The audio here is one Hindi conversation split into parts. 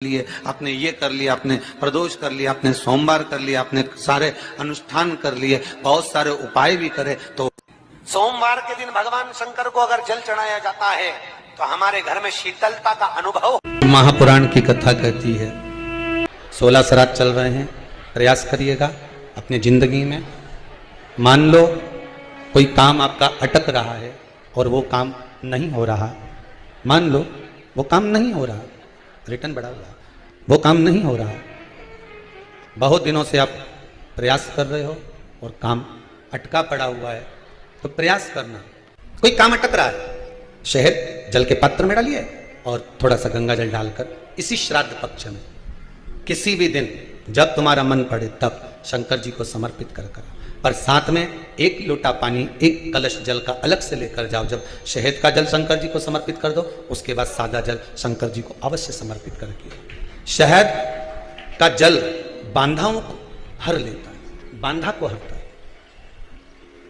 लिए, आपने ये कर लिया, आपने प्रदोष कर लिया, आपने सोमवार कर लिया, आपने सारे अनुष्ठान कर लिए, बहुत सारे उपाय भी करे, तो सोमवार के दिन भगवान शंकर को अगर जल चढ़ाया जाता है तो हमारे घर में शीतलता का अनुभव। महापुराण की कथा कहती है 16 श्राद्ध चल रहे हैं, प्रयास करिएगा अपनी जिंदगी में। मान लो कोई काम आपका अटक रहा है और वो काम नहीं हो रहा, मान लो वो काम नहीं हो रहा, रिटर्न बढ़ा हुआ, वो काम नहीं हो रहा, बहुत दिनों से आप प्रयास कर रहे हो और काम अटका पड़ा हुआ है, तो प्रयास करना। कोई काम अटक रहा है, शहद जल के पात्र में डालिए और थोड़ा सा गंगा जल डालकर इसी श्राद्ध पक्ष में किसी भी दिन जब तुम्हारा मन पड़े तब शंकर जी को समर्पित कर कर, पर साथ में एक लोटा पानी, एक कलश जल का अलग से लेकर जाओ। जब शहद का जल शंकर जी को समर्पित कर दो, उसके बाद सादा जल शंकर जी को अवश्य समर्पित करके। शहद का जल बांधाओं को हर लेता है, बांधा को हरता है।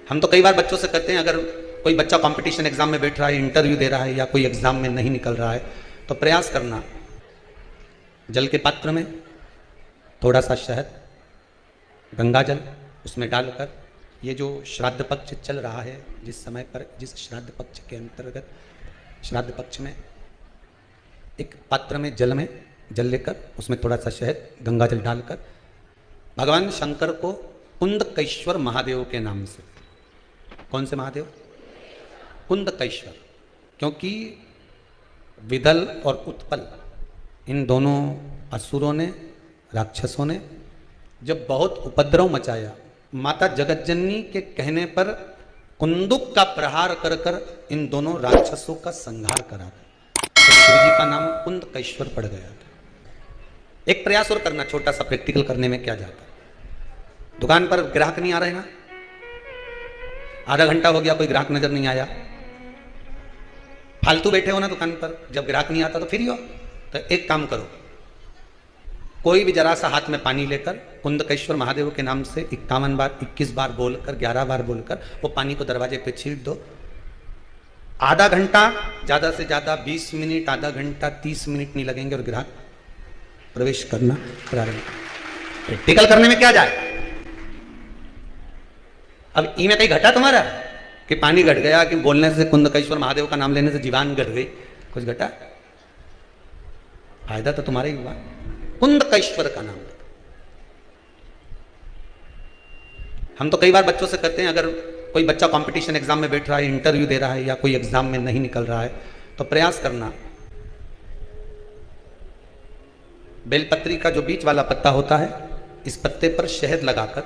हम तो कई बार बच्चों से कहते हैं, अगर कोई बच्चा कंपटीशन एग्जाम में बैठ रहा है, इंटरव्यू दे रहा है या कोई एग्जाम में नहीं निकल रहा है, तो प्रयास करना जल के पात्र में थोड़ा सा शहद, गंगा जल उसमें डालकर, ये जो श्राद्ध पक्ष चल रहा है, जिस समय पर जिस श्राद्ध पक्ष के अंतर्गत, श्राद्ध पक्ष में एक पात्र में जल लेकर उसमें थोड़ा सा शहद, गंगा जल डालकर भगवान शंकर को कुंदकेश्वर महादेव के नाम से, कौन से महादेव? कुंदकेश्वर, क्योंकि विदल और उत्पल इन दोनों असुरों ने, राक्षसों ने जब बहुत उपद्रव मचाया, माता जगतजननी के कहने पर कुंदुक का प्रहार कर कर इन दोनों राक्षसों का संहार करा था, तो शिव जी का नाम कुंदकेश्वर पड़ गया था। एक प्रयास और करना, छोटा सा प्रैक्टिकल करने में क्या जाता है। दुकान पर ग्राहक नहीं आ रहे ना, आधा घंटा हो गया कोई ग्राहक नजर नहीं आया, फालतू बैठे हो ना दुकान पर, जब ग्राहक नहीं आता तो फिर ही हो, तो एक काम करो, कोई भी जरा सा हाथ में पानी लेकर कुंदकेश्वर महादेव के नाम से 51 बार, 21 बार बोलकर, 11 बार बोलकर वो पानी को दरवाजे पे छीट दो। आधा घंटा, ज्यादा से ज्यादा 20 मिनट, आधा घंटा 30 मिनट नहीं लगेंगे और ग्राहक प्रवेश करना प्रारंभ। प्रैक्टिकल करने में क्या जाए। अब ई में कहीं घटा तुम्हारा कि पानी घट गया, कि बोलने से, कुंदकेश्वर महादेव का नाम लेने से जीवान घट गई, कुछ घटा? फायदा तो तुम्हारा ही हुआ, कुंदकेश्वर का नाम। हम तो कई बार बच्चों से कहते हैं, अगर कोई बच्चा कंपटीशन एग्जाम में बैठ रहा है, इंटरव्यू दे रहा है या कोई एग्जाम में नहीं निकल रहा है, तो प्रयास करना बेलपत्री का जो बीच वाला पत्ता होता है, इस पत्ते पर शहद लगाकर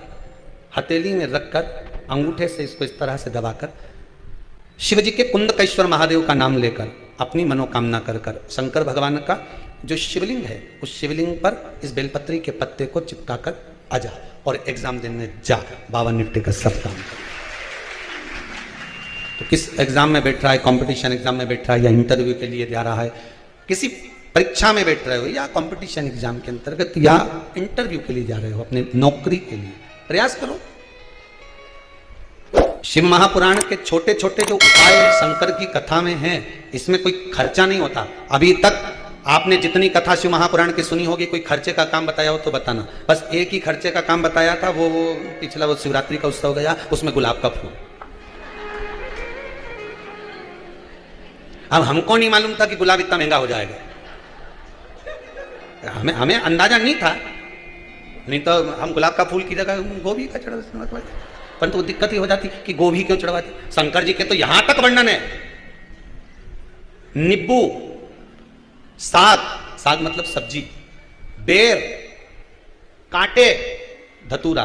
हथेली में रखकर अंगूठे से इसको इस तरह से दबाकर शिव जी के कुंदकेश्वर महादेव का नाम लेकर अपनी मनोकामना कर कर शंकर भगवान का जो शिवलिंग है, उस शिवलिंग पर इस बेलपत्री के पत्ते को चिपकाकर आ जा और एग्जाम देने जा, 52 निफ्टी का सब काम कर। तो किस एग्जाम में बैठ रहा है, कंपटीशन एग्जाम में बैठ रहा है या इंटरव्यू के लिए जा रहा है, किसी परीक्षा में बैठ रहे हो या कंपटीशन एग्जाम के अंतर्गत या इंटरव्यू के लिए जा रहे हो, अपने नौकरी के लिए, प्रयास करो। शिव महापुराण के छोटे छोटे जो उपाय शंकर की कथा में हैं, इसमें कोई खर्चा नहीं होता। अभी तक आपने जितनी कथा शिव महापुराण की सुनी होगी, कोई खर्चे का काम बताया हो तो बताना। बस एक ही खर्चे का काम बताया था, वो पिछला वो शिवरात्रि का उत्सव गया, उसमें गुलाब का फूल। अब हमको नहीं मालूम था कि गुलाब इतना महंगा हो जाएगा, हमें अंदाजा नहीं था, नहीं तो हम गुलाब का फूल की जगह गोभी का चढ़ाते, परंतु तो दिक्कत ही हो जाती कि गोभी क्यों चढ़वाते। शंकर जी के तो यहां तक वर्णन है, नींबू, साग, साग मतलब सब्जी, बेर, कांटे, धतूरा,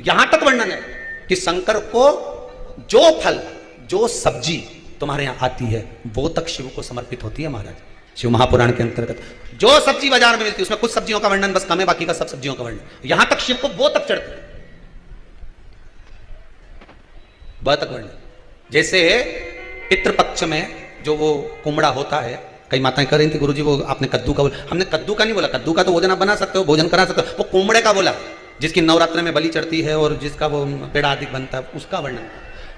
यहां तक वर्णन है कि शंकर को जो फल, जो सब्जी तुम्हारे यहां आती है, वो तक शिव को समर्पित होती है। महाराज शिव महापुराण के अंतर्गत जो सब्जी बाजार में मिलती है, उसमें कुछ सब्जियों का वर्णन बस कम है, बाकी का सब सब्जियों का वर्णन, यहां तक शिव को वो तक चढ़ती है, वह तक वर्णन। जैसे पितृपक्ष में जो वो कुमड़ा होता है, कई माताएं कह रही थी गुरुजी वो आपने कद्दू का बोला, हमने कद्दू का नहीं बोला, कद्दू का तो भोजन आप बना सकते हो, भोजन करा सकते हो, वो कुमड़े का बोला, जिसकी नवरात्र में बलि चढ़ती है और जिसका वो पेड़ा आदि बनता है, उसका वर्णन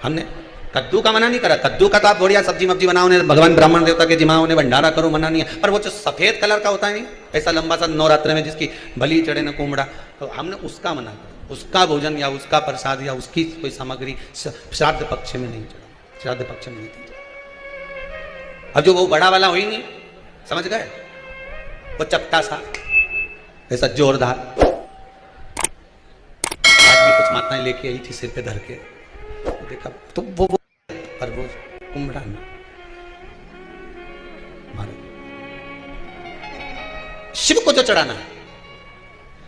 हमने। कद्दू का मना नहीं करा, कद्दू का तो आप बढ़िया सब्जी मब्जी बनाओ, ने भगवान ब्राह्मण देवता के जिमाओ ने भंडारा करो, मना नहीं है। पर वो जो सफेद कलर का होता है नहीं, ऐसा लंबा सा नवरात्र में जिसकी बलि चढ़े न कुमड़ा, तो हमने उसका मना करा। उसका भोजन या उसका प्रसाद या उसकी कोई सामग्री श्राद्ध पक्ष में नहीं चढ़ा, श्राद्ध पक्ष में नहीं चढ़ा। अब जो वो बड़ा वाला हुई नहीं, समझ गए, वो चपटा सा ऐसा जोरदार, कुछ माताएं लेके आई थी सिर पे धर के, देखा तो वो पर वो कुम्भड़ा में शिव को जो चढ़ाना है,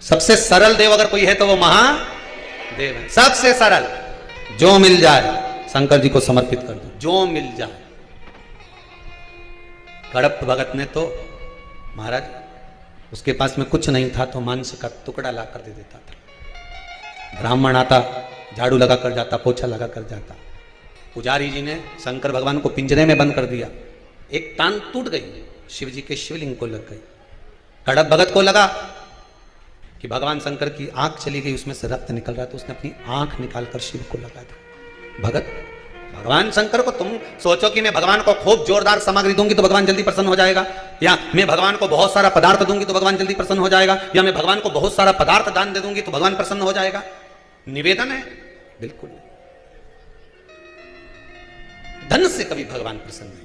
सबसे सरल देव अगर कोई है तो वो महादेव है। सबसे सरल, जो मिल जाए शंकर जी को समर्पित कर दो, जो मिल जाए। कड़प भगत ने तो महाराज उसके पास में कुछ नहीं था तो मांस का टुकड़ा ला कर दे देता था। ब्राह्मण आता, झाड़ू लगा कर जाता, पोछा लगा कर जाता। पुजारी जी ने शंकर भगवान को पिंजरे में बंद कर दिया, एक टांग टूट गई, शिव जी के शिवलिंग को लग गई। कड़प भगत को लगा कि भगवान शंकर की आंख चली गई, उसमें से रक्त निकल रहा, तो उसने अपनी आंख निकालकर शिव को लगा दी। भगत, भगवान शंकर को तुम सोचो कि मैं भगवान को खूब जोरदार सामग्री दूंगी तो भगवान जल्दी प्रसन्न हो जाएगा, या मैं भगवान को बहुत सारा पदार्थ दूंगी तो भगवान जल्दी प्रसन्न हो जाएगा, या मैं भगवान को बहुत सारा पदार्थ दान दे दूंगी तो भगवान प्रसन्न हो जाएगा। निवेदन है, बिल्कुल नहीं। धन से कभी भगवान प्रसन्न नहीं।